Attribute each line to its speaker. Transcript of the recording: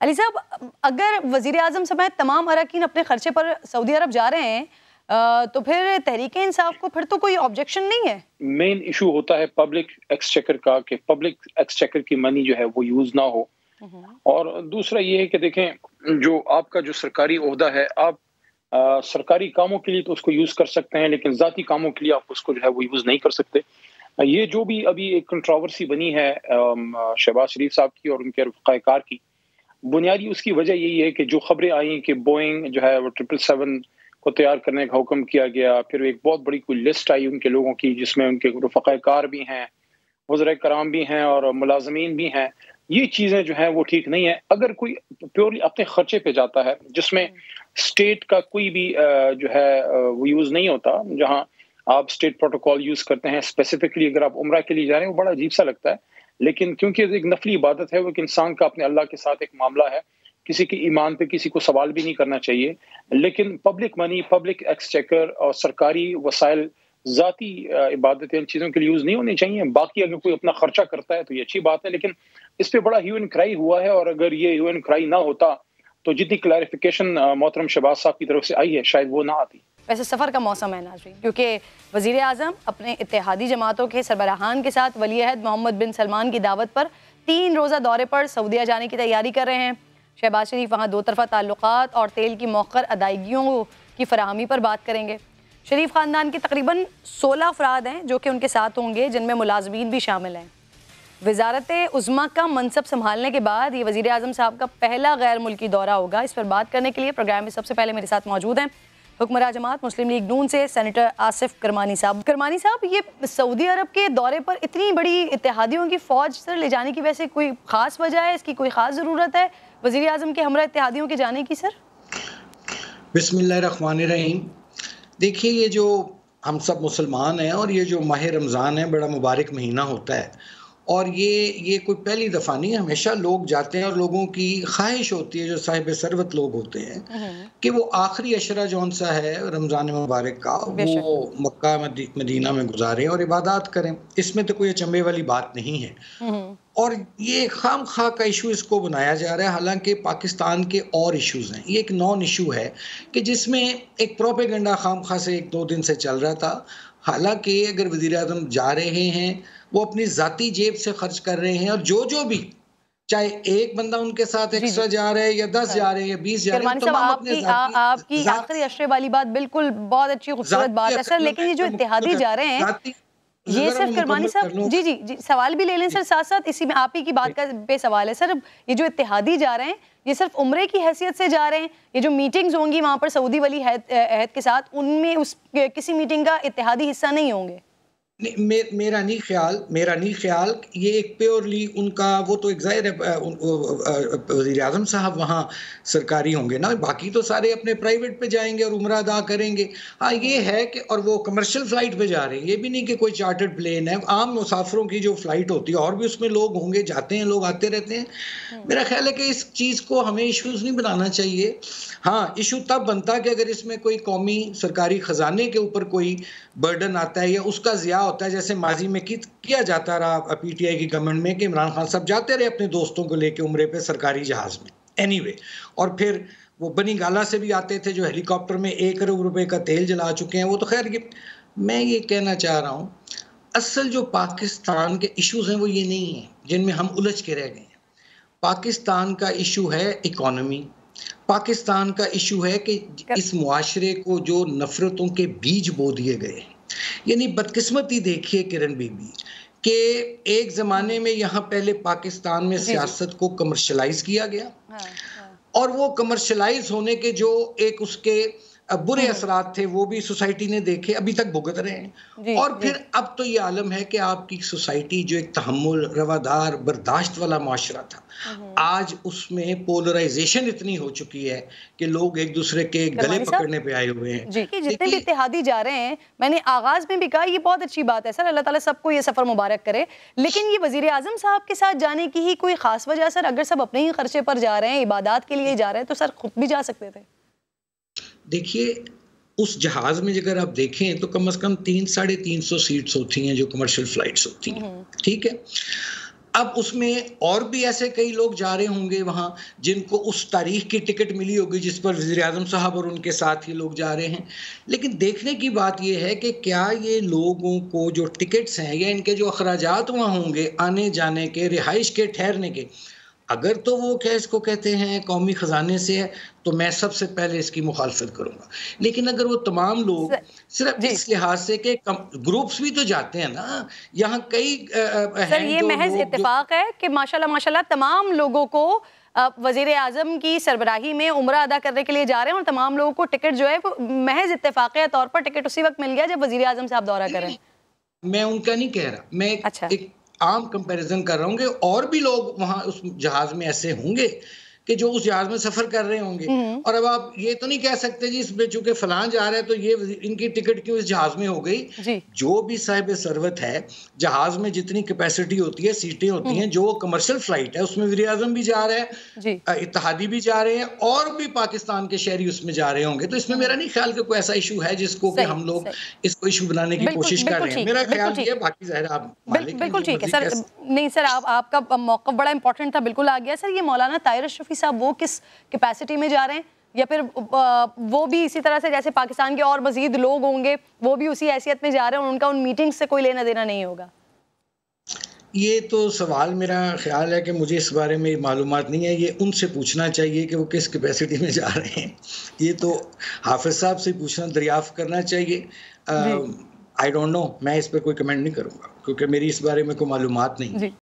Speaker 1: अली साहब, अगर वजीर आजम समेत तमाम अरकान अपने खर्चे पर सऊदी अरब जा रहे हैं तो फिर तहरीक इंसाफ को फिर तो कोई ऑब्जेक्शन नहीं है।
Speaker 2: मेन इशू होता है पब्लिक एक्सचेकर का, कि पब्लिक एक्सचेकर की मनी जो है वो यूज ना हो। और दूसरा ये है कि देखें, जो आपका जो सरकारी ओहदा है, आप सरकारी कामों के लिए तो उसको यूज कर सकते हैं, लेकिन जाती कामों के लिए आप उसको जो है वो यूज नहीं कर सकते। ये जो भी अभी एक कंट्रोवर्सी बनी है शहबाज शरीफ साहब की और उनके रफ़ाकार की, बुनियादी उसकी वजह यही है कि जो खबरें आई कि बोइंग जो है वो 777 को तैयार करने का हुक्म किया गया, फिर एक बहुत बड़ी कोई लिस्ट आई उनके लोगों की जिसमें उनके रफ़ाकार भी हैं, वज़राए कराम भी हैं और मुलाजमीन भी हैं। ये चीज़ें जो हैं वो ठीक नहीं है। अगर कोई प्योरली अपने खर्चे पे जाता है जिसमें स्टेट का कोई भी जो है वो यूज़ नहीं होता, जहाँ आप स्टेट प्रोटोकॉल यूज़ करते हैं, स्पेसिफिकली अगर आप उम्रा के लिए जा रहे हैं, वो बड़ा अजीब सा लगता है। लेकिन क्योंकि एक नफली इबादत है, वो एक इंसान का अपने अल्लाह के साथ एक मामला है, किसी के ईमान पे किसी को सवाल भी नहीं करना चाहिए। लेकिन पब्लिक मनी, पब्लिक एक्सचेकर और सरकारी वसाइल ज़ाती इबादतें इन चीज़ों के लिए यूज़ नहीं होनी चाहिए। बाकी अगर कोई अपना खर्चा करता है तो ये अच्छी बात है, लेकिन इस पे बड़ा ह्यू एंड क्राई हुआ है, और अगर ये ह्यू एंड क्राई ना होता तो जितनी क्लैरिफिकेशन मोहतरम शहबाज साहब की तरफ से आई है शायद वो ना आती।
Speaker 1: वैसे सफ़र का मौसम है नाज़रीन, क्योंकि वज़ीर आज़म अपने इत्तेहादी जमातों के सरबराहान के साथ वली अहद मोहम्मद बिन सलमान की दावत पर 3 रोज़ा दौरे पर सऊदीया जाने की तैयारी कर रहे हैं। शहबाज शरीफ वहाँ दो तरफ़ा ताल्लुकात और तेल की मौखर अदायगियों की फराहमी पर बात करेंगे। शरीफ ख़ानदान के तकरीबन 16 अफराद हैं जो कि उनके साथ होंगे, जिनमें मुलाजमीन भी शामिल हैं। वज़ारत उज़्मा का मनसब संभालने के बाद ये वज़ीर आज़म साहब का पहला गैर मुल्की दौरा होगा। इस पर बात करने के लिए प्रोग्राम में सबसे पहले मेरे साथ मौजूद हैं हुक्मरां जमात मुस्लिम लीग नून से सेनेटर आसिफ करमानी साहब। करमानी साहब, ये सऊदी अरब के दौरे पर इतनी बड़ी इत्तेहादियों की फ़ौज सर ले जाने की वैसे कोई ख़ास वजह है, इसकी कोई ख़ास ज़रूरत है वज़ीर आज़म के हमरा इत्तेहादियों के जाने की? सर
Speaker 3: बिस्मिल्लाहिर्रहमानिर्रहीम। देखिए, ये जो हम सब मुसलमान हैं और ये जो माह रमज़ान है, बड़ा मुबारक महीना होता है, और ये कोई पहली दफ़ा नहीं, हमेशा लोग जाते हैं और लोगों की ख्वाहिश होती है, जो साहिब सरवत लोग होते हैं, कि वो आखिरी अशरा जौन सा है रमज़ान मुबारक का, वो मक्का मदीना में गुजारें और इबादत करें। इसमें तो कोई अचंभे वाली बात नहीं है। और ये खाम खा का इशू इसको बनाया जा रहा है, हालांकि पाकिस्तान के और इश्यूज़ हैं। ये एक नॉन इशू है कि जिसमें एक प्रोपेगेंडा खाम खा से 1-2 दिन से चल रहा था। हालांकि अगर वज़ीर आज़म जा रहे हैं, वो अपनी ज़ाती जेब से खर्च कर रहे हैं, और जो भी, चाहे एक बंदा उनके साथ एक्स्ट्रा जा रहा है या 10 जा रहे हैं या 20 जा रहे हैं, तो
Speaker 1: आपकी आखिरी अशरे वाली बात बिल्कुल बहुत अच्छी खूबसूरत बात है सर। लेकिन ये जो इत्तेहादी जा रहे हैं, ये सिर्फ करमानी साहब जी सवाल भी ले लें सर, साथ साथ इसी में आप ही की बात का पे सवाल है सर। ये जो इत्तेहादी जा रहे हैं, ये सिर्फ उम्रे की हैसियत से जा रहे हैं? ये जो मीटिंग्स होंगी वहाँ पर सऊदी वली अहद के साथ, उनमें उस किसी मीटिंग का इत्तेहादी हिस्सा नहीं होंगे?
Speaker 3: मेरा नहीं ख्याल। ये एक प्योरली उनका, वो तो एक ज़ाहिर है वज़ीर आज़म साहब वहाँ सरकारी होंगे ना, बाकी तो सारे अपने प्राइवेट पे जाएंगे और उम्रा अदा करेंगे। हाँ, ये है कि, और वो कमर्शियल फ़्लाइट पे जा रहे हैं, ये भी नहीं कि कोई चार्टर्ड प्लेन है, आम मुसाफिरों की जो फ़्लाइट होती है, और भी उसमें लोग होंगे, जाते हैं लोग, आते रहते हैं। मेरा ख्याल है कि इस चीज़ को हमें इशूज़ नहीं बनाना चाहिए। हाँ, इशू तब बनता है कि अगर इसमें कोई कौमी सरकारी ख़जाने के ऊपर कोई बर्डन आता है या उसका ज़िया होता है, जैसे माजी में किया जाता रहा पीटीआई की गवर्नमेंट में, कि इमरान खान साहब जाते रहे अपने दोस्तों को लेके उम्रे पे सरकारी जहाज़ में, एनीवे, और फिर वो बनी गाला से भी आते थे जो हेलीकॉप्टर में 1 करोड़ रुपए का तेल जला चुके हैं। वो तो खैर, मैं ये कहना चाह रहा हूँ, असल जो पाकिस्तान के इशूज़ हैं वो ये नहीं है जिनमें हम उलझ के रह गए हैं। पाकिस्तान का इशू है इकॉनमी, पाकिस्तान का इशू है कि इस मुआशरे को जो नफरतों के बीज बो दिए गए, यानी बदकिस्मती देखिए किरण बीबी, कि एक ज़माने में यहाँ पहले पाकिस्तान में सियासत को कमर्शलाइज किया गया, और वो कमर्शलाइज होने के जो एक उसके बुरे असरात थे वो भी सोसाइटी ने देखे, अभी तक भुगत रहे हैं। और फिर अब तो ये आलम है कि आपकी सोसाइटी जो एक तहम्मुल, रवादार, बर्दाश्त वाला माशरा था, आज उसमें पोलराइजेशन इतनी हो चुकी है कि लोग एक दूसरे के गले पकड़ने पे आए हुए हैं।
Speaker 1: जितने भी इत्तेहादी जा रहे हैं, मैंने आगाज में भी कहा, ये बहुत अच्छी बात है सर, अल्लाह ताला सबको ये सफर मुबारक करे। लेकिन ये वजीर आजम साहब के साथ जाने की ही कोई खास वजह सर? अगर सब अपने ही खर्चे पर जा रहे हैं, इबादत के लिए जा रहे हैं, तो सर खुद भी जा सकते थे।
Speaker 3: देखिए, उस जहाज में अगर आप देखें तो कम से कम 300-350 सीट्स होती हैं जो कमर्शियल फ्लाइट्स होती हैं, ठीक है। अब उसमें और भी ऐसे कई लोग जा रहे होंगे वहाँ जिनको उस तारीख की टिकट मिली होगी जिस पर वज़ीर-ए-आज़म साहब और उनके साथ ही लोग जा रहे हैं। लेकिन देखने की बात ये है कि क्या ये लोगों को जो टिकट्स हैं या इनके जो अखराजात वहाँ होंगे आने-जाने के, रिहाइश के, ठहरने के, अगर तो वो क्या इसको कहते हैं कौमी ख़जाने से है, तो मैं सबसे पहले इसकी मुखालफत करूँगा। लेकिन अगर वो तमाम लोग सिर्फ़ इस लिहाज से कि ग्रुप्स भी तो जाते हैं ना, यहाँ कई
Speaker 1: सर ये महज इत्तेफाक है कि माशाल्लाह तमाम लोगों को वज़ीर-ए-आज़म की सरबराही में उम्रा अदा करने के लिए जा रहे हैं और तमाम लोगों को टिकट जो है वो महज इत्तेफाकिया तौर पर टिकट उसी वक्त मिल गया जब वज़ीर-ए-आज़म साहब दौरा करें।
Speaker 3: मैं उनका नहीं कह रहा, मैं एक आम कंपैरिजन कर रहा हूँ कि और भी लोग वहाँ उस जहाज में ऐसे होंगे कि जो उस जहाज में सफर कर रहे होंगे। और अब आप ये तो नहीं कह सकते जी इसमें चूंकि फलां जा रहा है तो ये इनकी टिकट क्यों इस जहाज में हो गई। जो भी साहिब सरवत है, जहाज में जितनी कैपेसिटी होती है, सीटें होती हैं, जो कमर्शियल फ्लाइट है उसमें वज़ीर-ए-आज़म भी जा रहे हैं, इत्तेहादी भी जा रहे हैं और भी पाकिस्तान के शहरी उसमें जा रहे होंगे। तो इसमें मेरा नहीं ख्याल कि कोई ऐसा इशू है जिसको कि हम लोग इसको इशू बनाने की कोशिश कर रहे हैं। मेरा ख्याल ये, बाकी ज़ाहिर आप
Speaker 1: बिल्कुल ठीक है सर। नहीं सर, आपका मौक़िफ़ बड़ा इंपॉर्टेंट था, बिल्कुल आ गया सर। ये मौलाना ताहिर अशरफी साहब वो किस कैपेसिटी में जा रहे हैं, या फिर वो भी इसी तरह से जैसे पाकिस्तान के और मजीद लोग होंगे वो भी उसी हैसियत में जा रहे हैं और उनका उन मीटिंग्स से कोई लेना देना नहीं होगा?
Speaker 3: ये तो सवाल मेरा ख्याल है कि मुझे इस बारे में मालूमात नहीं है। ये उनसे पूछना चाहिए कि वो किस कैपेसिटी में जा रहे हैं। ये तो हाफिज साहब से पूछना, दरियाफ्त करना चाहिए। आई डोंट नो, मैं इस पर कोई कमेंट नहीं करूँगा क्योंकि मेरी इस बारे में कोई मालूमात नहीं।